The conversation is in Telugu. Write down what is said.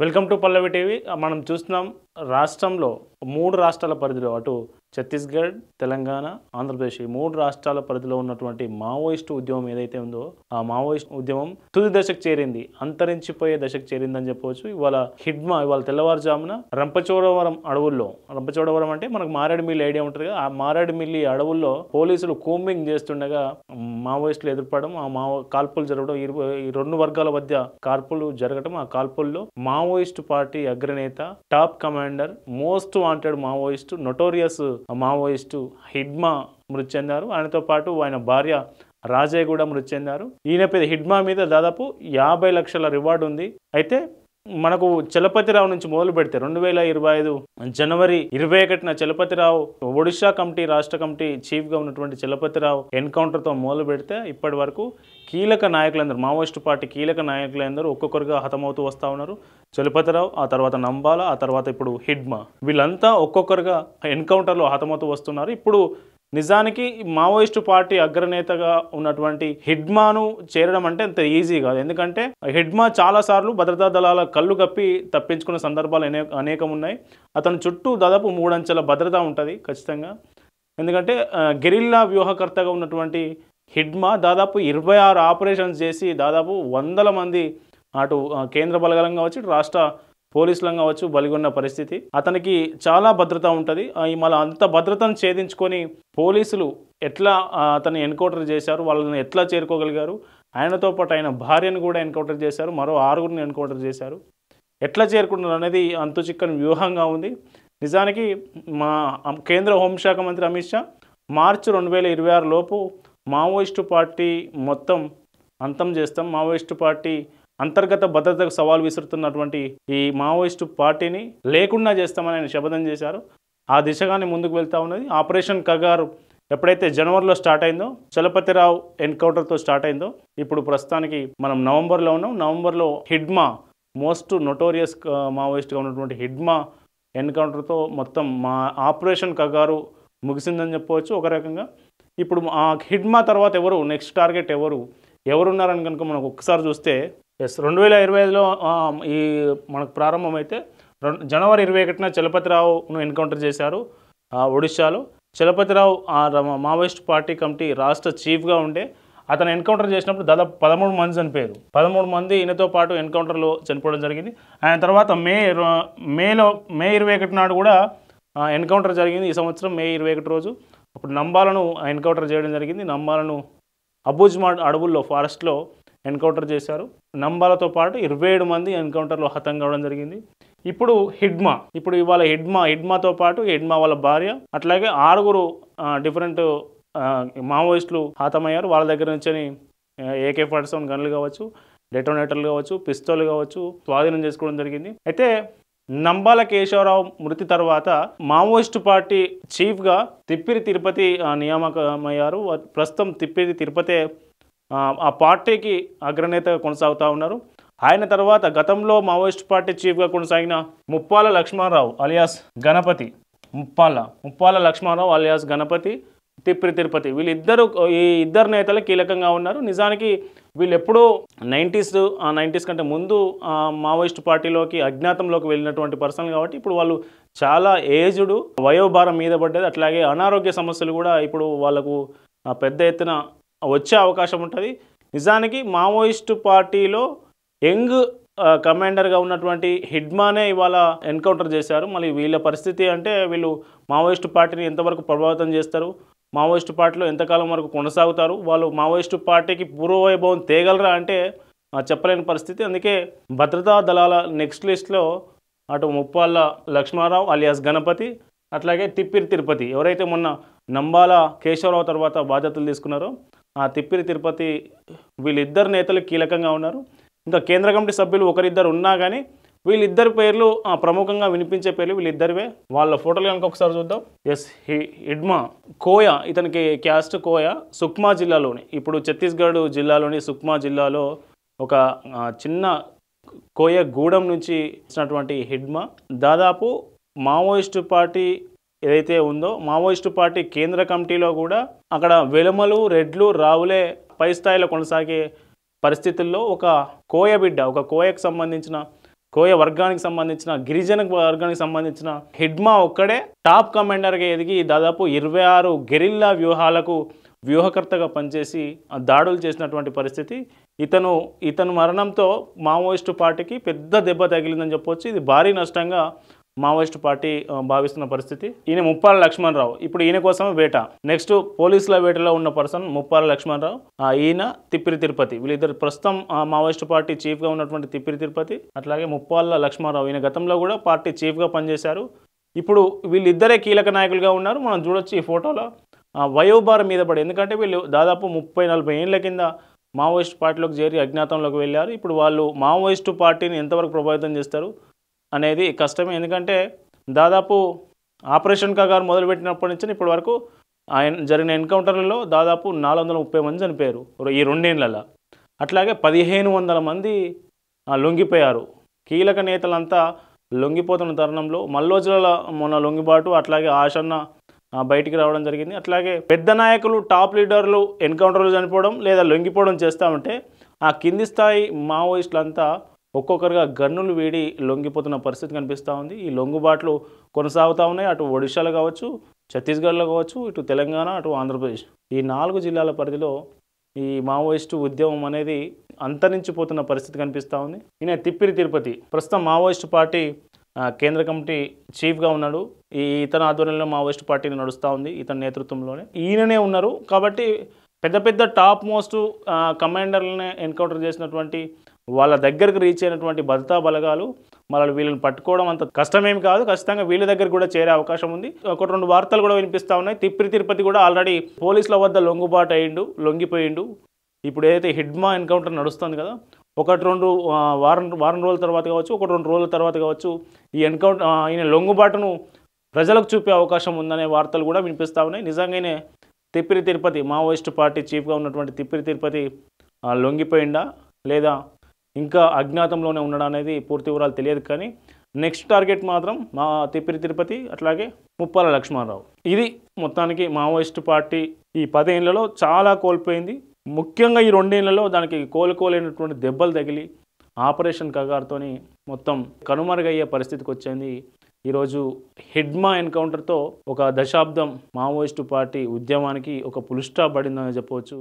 Welcome to Pallavi TV. మనం చూస్తున్నాం రాష్ట్రంలో 3 రాష్ట్రాల పరిధిలో అటు ఛత్తీస్గఢ్, తెలంగాణ, ఆంధ్రప్రదేశ్ ఈ 3 రాష్ట్రాల పరిధిలో ఉన్నటువంటి మావోయిస్టు ఉద్యమం ఏదైతే ఉందో ఆ మావోయిస్ట్ ఉద్యమం తుది దశకు చేరింది, అంతరించిపోయే దశకు చేరిందని చెప్పవచ్చు. ఇవాళ తెల్లవారుజామున రంపచోడవరం అడవుల్లో, రంపచోడవరం అంటే మనకు మారేడుమిల్లి ఐడియా ఉంటుంది కదా, ఆ మారేడుమిల్లి అడవుల్లో పోలీసులు కూంబింగ్ చేస్తుండగా మావోయిస్టులు ఎదుర్పడడం, కాల్పులు జరగడం, ఈ 2 వర్గాల మధ్య కాల్పులు జరగడం, ఆ కాల్పుల్లో మావోయిస్టు పార్టీ అగ్రనేత, top commander, most wanted Maoist, notorious Maoist Hidma మృతి చెందారు. ఆయనతో పాటు ఆయన భార్య రాజయ్య కూడా మృతి చెందారు. ఈయన హిడ్మా మీద దాదాపు 50 లక్షల రివార్డు ఉంది. అయితే మనకు చలపతిరావు నుంచి మొదలు పెడితే 2025 జనవరి 21న చలపతిరావు ఒడిశా కమిటీ రాష్ట్ర కమిటీ చీఫ్గా ఉన్నటువంటి చలపతిరావు ఎన్కౌంటర్తో మొదలు పెడితే ఇప్పటి వరకు కీలక నాయకులందరూ, మావోయిస్టు పార్టీ కీలక నాయకులందరూ ఒక్కొక్కరుగా హతమవుతూ వస్తూ ఉన్నారు. చలపతిరావు, ఆ తర్వాత నంబాల, ఆ తర్వాత ఇప్పుడు హిడ్మా, వీళ్ళంతా ఒక్కొక్కరుగా ఎన్కౌంటర్లో హతమవుతూ వస్తున్నారు. ఇప్పుడు నిజానికి మావోయిస్టు పార్టీ అగ్రనేతగా ఉన్నటువంటి హిడ్మాను చేరడం అంటే అంత ఈజీ కాదు. ఎందుకంటే హిడ్మా చాలాసార్లు భద్రతా దళాల కళ్ళు కప్పి తప్పించుకున్న సందర్భాలు అనేకం ఉన్నాయి. అతని చుట్టూ దాదాపు 3 అంచెల భద్రత ఉంటుంది ఖచ్చితంగా. ఎందుకంటే గెరిల్లా వ్యూహకర్తగా ఉన్నటువంటి హిడ్మా దాదాపు 26 ఆపరేషన్స్ చేసి దాదాపు 100 మంది అటు కేంద్ర బలగాలం కావచ్చు, రాష్ట్ర పోలీసులం కావచ్చు బలిగొన్న పరిస్థితి. అతనికి చాలా భద్రత ఉంటుంది. మళ్ళీ అంత భద్రతను ఛేదించుకొని పోలీసులు ఎట్లా అతన్ని ఎన్కౌంటర్ చేశారు, వాళ్ళని ఎట్లా చేరుకోగలిగారు, ఆయనతో పాటు ఆయన భార్యను కూడా ఎన్కౌంటర్ చేశారు, మరో 6గురిని ఎన్కౌంటర్ చేశారు. ఎట్లా చేరుకున్నారు అనేది అంతుచిక్కని వ్యూహంగా ఉంది. నిజానికి మా కేంద్ర హోంశాఖ మంత్రి అమిత్ షా మార్చి 2026 లోపు మావోయిస్టు పార్టీ మొత్తం అంతం చేస్తాం, మావోయిస్టు పార్టీ అంతర్గత భద్రతకు సవాల్ విసురుతున్నటువంటి ఈ మావోయిస్టు పార్టీని లేకుండా చేస్తామని ఆయన శపథం చేశారు. ఆ దిశగానే ముందుకు వెళ్తూ ఉన్నది. ఆపరేషన్ కగారు ఎప్పుడైతే జనవరిలో స్టార్ట్ అయిందో, చలపతిరావు ఎన్కౌంటర్తో స్టార్ట్ అయిందో, ఇప్పుడు ప్రస్తుతానికి మనం నవంబర్లో ఉన్నాం. నవంబర్లో హిడ్మా, మోస్ట్ నొటోరియస్ మావోయిస్ట్గా ఉన్నటువంటి హిడ్మా ఎన్కౌంటర్తో మొత్తం మా ఆపరేషన్ కగారు ముగిసిందని చెప్పవచ్చు ఒక రకంగా. ఇప్పుడు ఆ హిడ్మా తర్వాత ఎవరు నెక్స్ట్ టార్గెట్ ఎవరున్నారని కనుక మనకు ఒక్కసారి చూస్తే 2025లో ఈ మనకు ప్రారంభమైతే జనవరి 21న చలపతిరావును ఎన్కౌంటర్ చేశారు ఒడిశాలో. చలపతిరావు మావోయిస్ట్ పార్టీ కమిటీ రాష్ట్ర చీఫ్గా ఉండే అతను ఎన్కౌంటర్ చేసినప్పుడు దాదాపు 13 మంది చనిపోయారు. 13 మంది ఈయనతో పాటు ఎన్కౌంటర్లో చనిపోవడం జరిగింది. ఆయన తర్వాత మే 21 నాడు కూడా ఎన్కౌంటర్ జరిగింది. ఈ సంవత్సరం మే 21 రోజు అప్పుడు నంబాలను ఎన్కౌంటర్ చేయడం జరిగింది. నంబాలను అబూజ్మాడ్ అడవుల్లో ఫారెస్ట్లో ఎన్కౌంటర్ చేశారు. నంబాలతో పాటు 27 మంది ఎన్కౌంటర్లో హతం కావడం జరిగింది. ఇప్పుడు ఇవాళ హిడ్మాతో పాటు హిడ్మా వాళ్ళ భార్య అట్లాగే 6గురు డిఫరెంట్ మావోయిస్టులు హతమయ్యారు. వాళ్ళ దగ్గర నుంచి AK-47 గన్లు కావచ్చు, డెటోనేటర్లు కావచ్చు, పిస్తోల్ కావచ్చు స్వాధీనం చేసుకోవడం జరిగింది. అయితే నంబాల కేశవరావు మృతి తర్వాత మావోయిస్టు పార్టీ చీఫ్గా తిప్పిరి తిరుపతి నియామకమయ్యారు. ప్రస్తుతం తిప్పిరి తిరుపతి ఆ పార్టీకి అగ్రనేతగా కొనసాగుతూ ఉన్నారు. ఆయన తర్వాత గతంలో మావోయిస్ట్ పార్టీ చీఫ్గా కొనసాగిన ముప్పాల లక్ష్మణరావు అలియాస్ గణపతి, ముప్పాల లక్ష్మణరావు అలియాస్ గణపతి, తిప్పిరి తిరుపతి, ఈ ఇద్దరు నేతలు కీలకంగా ఉన్నారు. నిజానికి వీళ్ళు ఎప్పుడూ 90s కంటే ముందు మావోయిస్ట్ పార్టీలోకి అజ్ఞాతంలోకి వెళ్ళినటువంటి పర్సన్ కాబట్టి ఇప్పుడు వాళ్ళు చాలా ఏజ్డ్, వయోభారం మీద పడ్డది. అట్లాగే అనారోగ్య సమస్యలు కూడా ఇప్పుడు వాళ్ళకు పెద్ద ఎత్తున వచ్చే అవకాశం ఉంటుంది. నిజానికి మావోయిస్టు పార్టీలో యంగ్ కమాండర్గా ఉన్నటువంటి హిడ్మానే ఇవాళ ఎన్కౌంటర్ చేశారు. మళ్ళీ వీళ్ళ పరిస్థితి అంటే వీళ్ళు మావోయిస్టు పార్టీని ఎంతవరకు ప్రభావితం చేస్తారు, మావోయిస్టు పార్టీలో ఎంతకాలం వరకు కొనసాగుతారు, వాళ్ళు మావోయిస్టు పార్టీకి పూర్వవైభవం తేగలరా అంటే చెప్పలేని పరిస్థితి. అందుకే భద్రతా దళాల నెక్స్ట్ లిస్ట్లో అటు ముప్పాల లక్ష్మణరావు అలియాస్ గణపతి, అట్లాగే తిప్పిరి తిరుపతి, ఎవరైతే మొన్న నంబాల కేశవరావు తర్వాత బాధ్యతలు తీసుకున్నారో ఆ తిప్పిరి తిరుపతి, వీళ్ళిద్దరు నేతలు కీలకంగా ఉన్నారు. ఇంకా కేంద్ర కమిటీ సభ్యులు ఒకరిద్దరు ఉన్నా కానీ వీళ్ళిద్దరి పేర్లు ప్రముఖంగా వినిపించే పేర్లు వీళ్ళిద్దరివే. వాళ్ళ ఫోటోలు కనుక ఒకసారి చూద్దాం. హిడ్మా కోయా, ఇతనికి క్యాస్ట్ కోయా, సుక్మా జిల్లాలోని, ఇప్పుడు ఛత్తీస్గఢ్ జిల్లాలోని సుక్మా జిల్లాలో ఒక చిన్న కోయ గూడెం నుంచి వచ్చినటువంటి హిడ్మా దాదాపు మావోయిస్టు పార్టీ ఏదైతే ఉందో మావోయిస్టు పార్టీ కేంద్ర కమిటీలో కూడా అక్కడ వెలుమలు, రెడ్లు, రావులే పై స్థాయిలో కొనసాగే పరిస్థితుల్లో ఒక కోయ బిడ్డ, ఒక కోయకు సంబంధించిన కోయ వర్గానికి సంబంధించిన గిరిజన వర్గానికి సంబంధించిన హిడ్మా ఒక్కడే టాప్ కమాండర్గా ఎదిగి దాదాపు 26 గెరిల్లా వ్యూహకర్తగా పనిచేసి దాడులు చేసినటువంటి పరిస్థితి. ఇతను మరణంతో మావోయిస్టు పార్టీకి పెద్ద దెబ్బ తగిలిందని చెప్పొచ్చు. ఇది భారీ నష్టంగా మావోయిస్టు పార్టీ భావిస్తున్న పరిస్థితి. ఈయన ముప్పాల లక్ష్మణరావు. ఇప్పుడు ఈయన కోసమే వేట. నెక్స్ట్ పోలీసుల వేటలో ఉన్న పర్సన్ ముప్పాల లక్ష్మణరావు, ఈయన తిప్పిరి తిరుపతి. వీళ్ళిద్దరు ప్రస్తుతం మావోయిస్టు పార్టీ చీఫ్గా ఉన్నటువంటి తిప్పిరి తిరుపతి, అట్లాగే ముప్పాల లక్ష్మణరావు. ఈయన గతంలో కూడా పార్టీ చీఫ్గా పనిచేశారు. ఇప్పుడు వీళ్ళిద్దరే కీలక నాయకులుగా ఉన్నారు. మనం చూడొచ్చు ఈ ఫోటోలో. వయోభారం మీద పడి, ఎందుకంటే వీళ్ళు దాదాపు 30-40 ఏళ్ల కింద మావోయిస్టు పార్టీలోకి చేరి అజ్ఞాతంలోకి వెళ్ళారు. ఇప్పుడు వాళ్ళు మావోయిస్టు పార్టీని ఎంతవరకు ప్రభావితం చేస్తారు అనేది కష్టమే. ఎందుకంటే దాదాపు ఆపరేషన్ కగారు మొదలుపెట్టినప్పటి నుంచి ఇప్పటి వరకు ఆయన జరిగిన ఎన్కౌంటర్లలో దాదాపు 430 మంది చనిపోయారు ఈ 2 ఏళ్లలో. అట్లాగే 1500 మంది లొంగిపోయారు. కీలక నేతలంతా లొంగిపోతున్న తరుణంలో మల్లోజుల మొన్న లొంగిబాటు, అట్లాగే ఆశన్న బయటికి రావడం జరిగింది. అట్లాగే పెద్ద నాయకులు, టాప్ లీడర్లు ఎన్కౌంటర్లు చనిపోవడం లేదా లొంగిపోవడం చేస్తూ ఉంటే ఆ కింది స్థాయి మావోయిస్టులంతా ఒక్కొక్కరుగా గన్నులు వీడి లొంగిపోతున్న పరిస్థితి కనిపిస్తూ ఉంది. ఈ లొంగుబాట్లు కొనసాగుతూ ఉన్నాయి. అటు ఒడిశాలో కావచ్చు, ఛత్తీస్గఢ్లో కావచ్చు, ఇటు తెలంగాణ, అటు ఆంధ్రప్రదేశ్, ఈ 4 జిల్లాల పరిధిలో ఈ మావోయిస్టు ఉద్యమం అనేది అంతరించిపోతున్న పరిస్థితి కనిపిస్తూ ఉంది. ఈయన తిప్పిరి తిరుపతి ప్రస్తుతం మావోయిస్టు పార్టీ కేంద్ర కమిటీ చీఫ్గా ఉన్నాడు. ఇతని ఆధ్వర్యంలో మావోయిస్టు పార్టీ నడుస్తూ ఉంది. ఇతని నేతృత్వంలోనే ఈయననే ఉన్నారు. కాబట్టి పెద్ద టాప్ మోస్ట్ కమాండర్లనే ఎన్కౌంటర్ చేసినటువంటి వాళ్ళ దగ్గరకు రీచ్ అయినటువంటి భద్రతా బలగాలు మళ్ళీ వీళ్ళని పట్టుకోవడం అంత కష్టమేమి కాదు. ఖచ్చితంగా వీళ్ళ దగ్గర కూడా చేరే అవకాశం ఉంది. 1-2 వార్తలు కూడా వినిపిస్తూ ఉన్నాయి. తిప్పిరి తిరుపతి కూడా ఆల్రెడీ పోలీసుల వద్ద లొంగిపోయిండు. ఇప్పుడు ఏదైతే హిడ్మా ఎన్కౌంటర్ నడుస్తుంది కదా, 1-2 వారం రోజుల తర్వాత కావచ్చు, 1-2 రోజుల తర్వాత కావచ్చు, ఈ ఎన్కౌంటర్ ఈయన లొంగుబాటును ప్రజలకు చూపే అవకాశం ఉందనే వార్తలు కూడా వినిపిస్తూ ఉన్నాయి. నిజంగానే తిప్పిరి తిరుపతి మావోయిస్టు పార్టీ చీఫ్గా ఉన్నటువంటి తిప్పిరి తిరుపతి లొంగిపోయిందా లేదా ఇంకా అజ్ఞాతంలోనే ఉండడా అనేది పూర్తి వివరాలు తెలియదు. కానీ నెక్స్ట్ టార్గెట్ మాత్రం మా తిప్పిరి తిరుపతి, అట్లాగే ముప్పాల లక్ష్మణరావు. ఇది మొత్తానికి మావోయిస్టు పార్టీ ఈ 10 ఏళ్లలో చాలా కోల్పోయింది. ముఖ్యంగా ఈ 2 ఏళ్లలో దానికి కోలుకోలేనటువంటి దెబ్బలు తగిలి ఆపరేషన్ కగారుతోని మొత్తం కనుమరుగయ్యే పరిస్థితికి వచ్చింది. ఈరోజు హిడ్మా ఎన్కౌంటర్తో ఒక దశాబ్దం మావోయిస్టు పార్టీ ఉద్యమానికి ఒక ఫుల్ స్టాప్ పడిందని చెప్పవచ్చు.